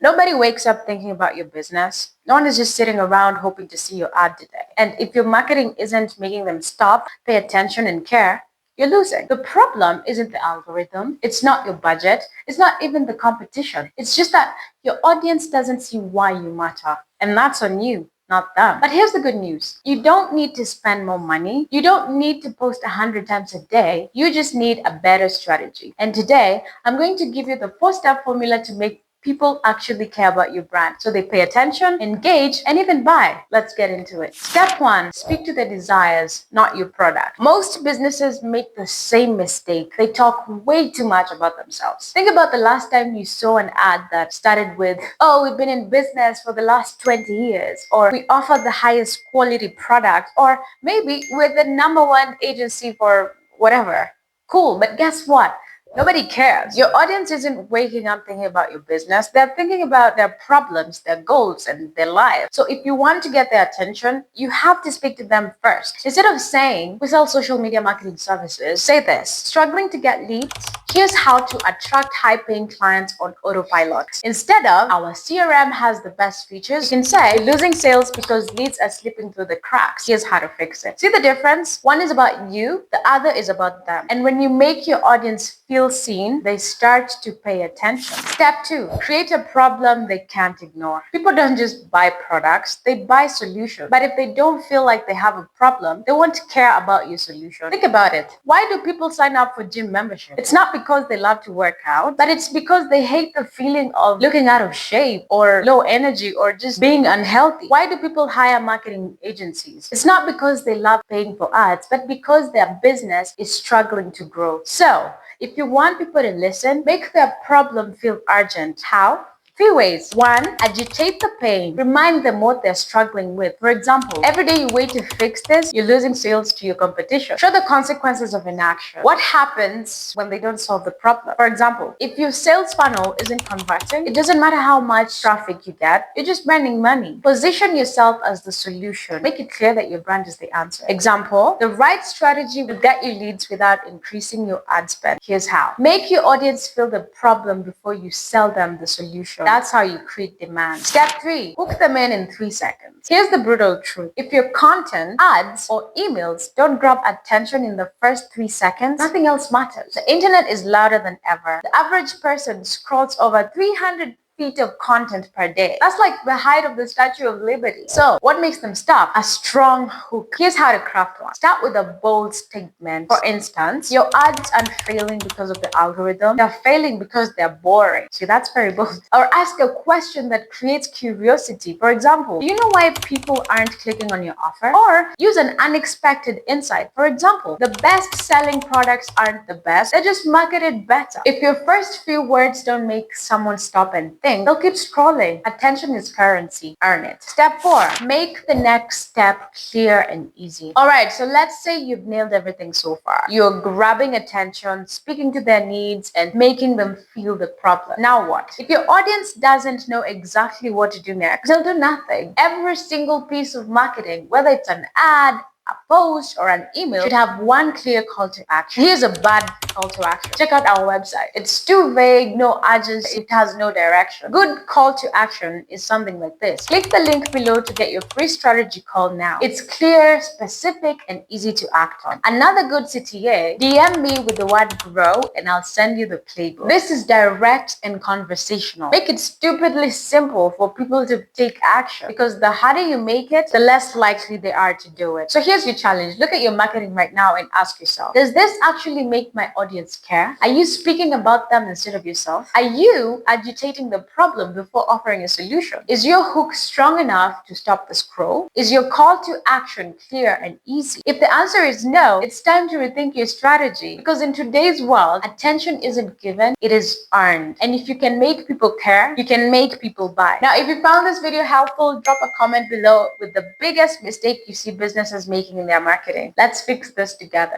Nobody wakes up thinking about your business. No one is just sitting around hoping to see your ad today. And if your marketing isn't making them stop, pay attention, and care, you're losing. The problem isn't the algorithm, it's not your budget, it's not even the competition. It's just that your audience doesn't see why you matter. And that's on you, not them. But here's the good news. You don't need to spend more money. You don't need to post 100 times a day. You just need a better strategy. And today, I'm going to give you the 4-step formula to make people actually care about your brand. So they pay attention, engage, and even buy. Let's get into it. Step 1, speak to their desires, not your product. Most businesses make the same mistake. They talk way too much about themselves. Think about the last time you saw an ad that started with, "Oh, we've been in business for the last 20 years," or "We offer the highest quality product," or maybe "We're the #1 agency for whatever." Cool, but guess what? Nobody cares. Your audience isn't waking up thinking about your business. They're thinking about their problems, their goals, and their life. So if you want to get their attention, you have to speak to them first. Instead of saying, "We sell social media marketing services," say this: "Struggling to get leads? Here's how to attract high-paying clients on autopilot." Instead of, "Our CRM has the best features," you can say, "You're losing sales because leads are slipping through the cracks. Here's how to fix it." See the difference? One is about you, the other is about them. And when you make your audience feel seen, they start to pay attention. Step 2, create a problem they can't ignore. People don't just buy products, they buy solutions. But if they don't feel like they have a problem, they won't care about your solution. Think about it. Why do people sign up for gym membership? It's not because they love to work out, but it's because they hate the feeling of looking out of shape or low energy or just being unhealthy. Why do people hire marketing agencies? It's not because they love paying for ads, but because their business is struggling to grow. So, if you want people to listen, make their problem feel urgent. How? 3 ways. 1, agitate the pain. Remind them what they're struggling with. For example, every day you wait to fix this, you're losing sales to your competition. Show the consequences of inaction. What happens when they don't solve the problem? For example, if your sales funnel isn't converting, it doesn't matter how much traffic you get, you're just burning money. Position yourself as the solution. Make it clear that your brand is the answer. Example, the right strategy will get you leads without increasing your ad spend. Here's how. Make your audience feel the problem before you sell them the solution. That's how you create demand. Step 3, hook them in 3 seconds. Here's the brutal truth. If your content, ads, or emails don't grab attention in the first 3 seconds, nothing else matters. The internet is louder than ever. The average person scrolls over 300 feet of content per day. That's like the height of the Statue of Liberty. So, what makes them stop? A strong hook. Here's how to craft one. Start with a bold statement. For instance, your ads aren't failing because of the algorithm. They're failing because they're boring. See, that's very bold. Or ask a question that creates curiosity. For example, do you know why people aren't clicking on your offer? Or use an unexpected insight. For example, the best-selling products aren't the best. They're just marketed better. If your first few words don't make someone stop and think, they'll keep scrolling. Attention is currency. Earn it. Step 4, make the next step clear and easy. Alright, so let's say you've nailed everything so far. You're grabbing attention, speaking to their needs, and making them feel the problem. Now what? If your audience doesn't know exactly what to do next, they'll do nothing. Every single piece of marketing, whether it's an ad, a post, or an email, should have one clear call to action. Here's a bad call to action. Check out our website. It's too vague, no urgency, it has no direction. Good call to action is something like this. Click the link below to get your free strategy call now. It's clear, specific, and easy to act on. Another good CTA, DM me with the word grow and I'll send you the playbook. This is direct and conversational. Make it stupidly simple for people to take action, because the harder you make it, the less likely they are to do it. So here's your challenge. Look at your marketing right now and ask yourself, does this actually make my audience care? Are you speaking about them instead of yourself? Are you agitating the problem before offering a solution? Is your hook strong enough to stop the scroll? Is your call to action clear and easy? If the answer is no, it's time to rethink your strategy, because in today's world, attention isn't given, it is earned. And if you can make people care, you can make people buy. Now, if you found this video helpful, drop a comment below with the biggest mistake you see businesses making in their marketing. Let's fix this together.